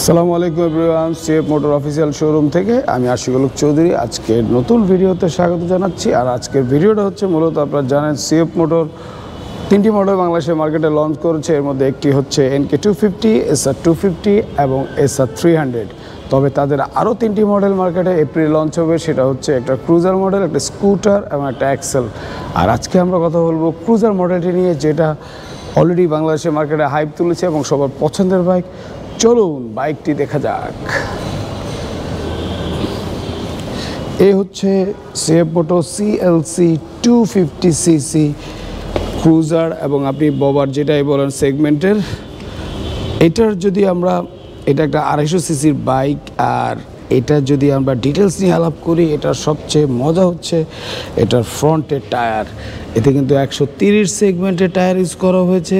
আসসালামু আলাইকুম everyone, CF motor official showroom থেকে আমি আশিকুল চৌধুরী আজকের নতুন ভিডিওতে স্বাগত জানাচ্ছি। আর আজকের ভিডিওটা হচ্ছে মূলত আপনারা জানেন সিএফ মোটর তিনটি মডেল বাংলাদেশের মার্কেটে লঞ্চ করেছে। এর মধ্যে একটি হচ্ছে NK250, SR250 এবং SR300। তবে তাদের আরও তিনটি মডেল মার্কেটে এপ্রিল লঞ্চ হবে, সেটা হচ্ছে একটা ক্রুজার মডেল, একটা স্কুটার এবং একটা এক্সেল। আর আজকে আমরা কথা বলবো ক্রুজার মডেলটি নিয়ে, যেটা অলরেডি বাংলাদেশের মার্কেটে হাইপ তুলেছে এবং সবার পছন্দের বাইক। চলুন বাইকটি দেখা যাক। এই হচ্ছে CF motor CLC 250cc cruiser, এবং আপনি ববার যেটাই বলেন সেগমেন্টের। এটার যদি আমরা, এটা একটা 250cc বাইক, আর এটা যদি আমরা ডিটেলস নিয়ে আলাপ করি, এটার সবচেয়ে মজা হচ্ছে এটার ফ্রন্টের টায়ার। এতে কিন্তু 130 সেগমেন্টের টায়ার ইউজ করা হয়েছে,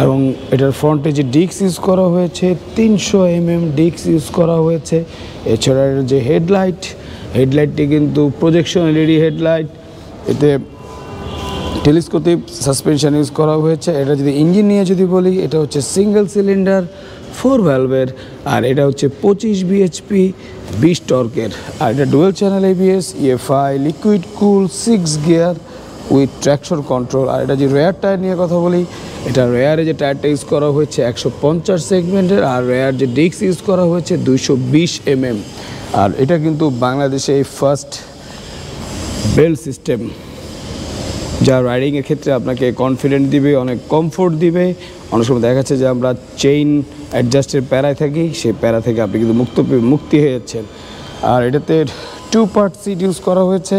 এবং এটার ফ্রন্টে যে ডিস্ক ইউজ করা হয়েছে 300 mm ডিস্ক ইউজ করা হয়েছে। এছাড়া এর যে হেডলাইটটি কিন্তু প্রজেকশন LED হেডলাইট। এতে টেলিস্কোপিক সাসপেনশন ইউজ করা হয়েছে। এটা যদি ইঞ্জিন নিয়ে যদি বলি, এটা হচ্ছে সিঙ্গেল সিলিন্ডার 4 ভ্যালভের, আর এটা হচ্ছে 25 bhp 20 টর্কের। আর এটা dual channel ABS, EFI, liquid cool 6 gear with traction control. আর এটা যে রেয়ার টায়ার নিয়ে কথা বলি, এটা রেয়ারে যে টায়ারটা ইউজ করা হয়েছে 150 সেগমেন্টের, আর রেয়ার যে ডিস্ক ইউজ করা হয়েছে 220 mm। আর এটা কিন্তু বাংলাদেশে এই ফার্স্ট বেল্ট সিস্টেম, যা রাইডিংয়ের ক্ষেত্রে আপনাকে কনফিডেন্ট দিবে, অনেক কমফোর্ট দিবে। অনেক সময় দেখা যাচ্ছে যে আমরা চেইন অ্যাডজাস্টের প্যারায় থাকি, সেই প্যারা থেকে আপনি কিন্তু মুক্তি হয়ে যাচ্ছেন। আর এটাতে 2 পার্ট সিট ইউজ করা হয়েছে,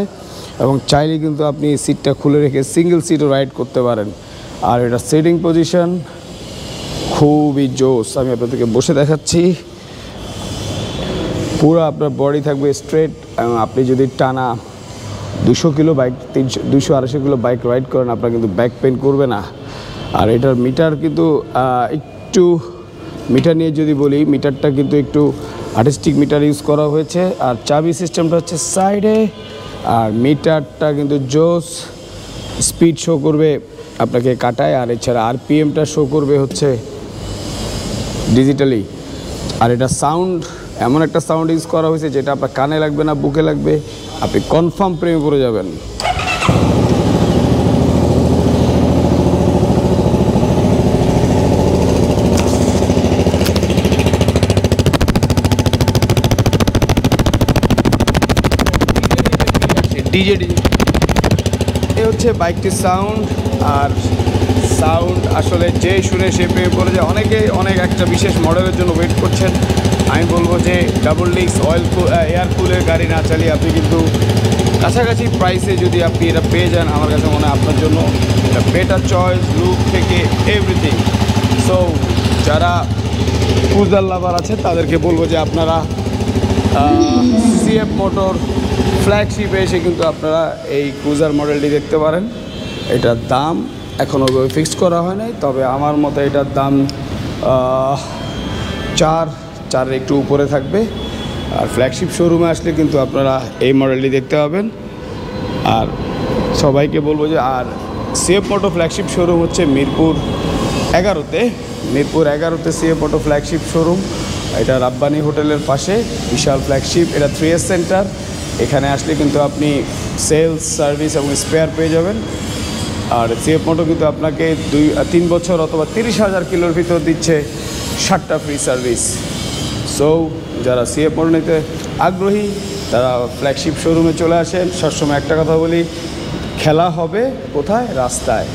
এবং চাইলে কিন্তু আপনি সিটটা খুলে রেখে সিঙ্গেল সিটও রাইড করতে পারেন। আর এটা সিটিং পজিশন খুবই জোস, আমি আপনাদেরকে বসে দেখাচ্ছি। পুরো আপনার বডি থাকবে স্ট্রেট, এবং আপনি যদি টানা 200 kilo bike, 200-250 kilo bike ride করেন, আপনার কিন্তু ব্যাক পেইন করবে না। আর এটার মিটার কিন্তু একটু, মিটার নিয়ে যদি বলি, মিটারটা কিন্তু একটু আর্টিস্টিক মিটার ইউজ করা হয়েছে। আর চাবি সিস্টেমটা হচ্ছে সাইডে, আর মিটারটা কিন্তু জোস, স্পিড শো করবে আপনাকে কাটায়। আর এছাড়া RPMটা শো করবে হচ্ছে ডিজিটালি। আর এটা সাউন্ড, এমন একটা সাউন্ড ইউজ করা হয়েছে যেটা আপনার কানে লাগবে না, বুকে লাগবে, আপনি কনফার্ম প্রেমে পড়ে যাবেন। ডিজে এ হচ্ছে বাইকটির সাউন্ড। আর সাউন্ড আসলে যে শুনে সে প্রেমে পড়ে যায়। অনেক একটা বিশেষ মডেলের জন্য ওয়েট করছেন। আমি বলবো যে ডাবল ডিস্ক এয়ার কুলের গাড়ি না চালিয়ে আপনি কিন্তু কাছাকাছি প্রাইসে যদি আপনি এটা পেয়ে যান, আমার কাছে মনে হয় আপনার জন্য এটা বেটার চয়েস, লুক থেকে এভরিথিং। সো যারা ক্রুজার লাভার আছে তাদেরকে বলবো যে আপনারা সিএফ মোটর ফ্ল্যাগশিপে এসে কিন্তু আপনারা এই ক্রুজার মডেলটি দেখতে পারেন। এটার দাম এখনও ফিক্সড করা হয় নাই, তবে আমার মতে এটার দাম 4 একটু উপরে থাকবে। আর ফ্ল্যাগশিপ শোরুমে আসলে কিন্তু আপনারা এই মডেলটি দেখতে পাবেন। আর সবাইকে বলবো যে, আর সিএফ মোটর ফ্ল্যাগশিপ শোরুম হচ্ছে মিরপুর 11তে সিএফ মোটর ফ্ল্যাগশিপ শোরুম। এটা রাব্বানি হোটেলের পাশে বিশাল ফ্ল্যাগশিপ। এটা 3S সেন্টার। এখানে আসলে কিন্তু আপনি সেলস, সার্ভিস এবং স্পেয়ার পেয়ে যাবেন। আর সিএফ মোটর কিন্তু আপনাকে 2-3 বছর অথবা 30,000 কিলোর ভিতর দিচ্ছে 7টা ফ্রি সার্ভিস। সো যারা সিএফ মোটর নিতে আগ্রহী তারা ফ্ল্যাগশিপ শোরুমে চলে আসেন। সবসময় একটা কথা বলি, খেলা হবে কোথায়? রাস্তায়।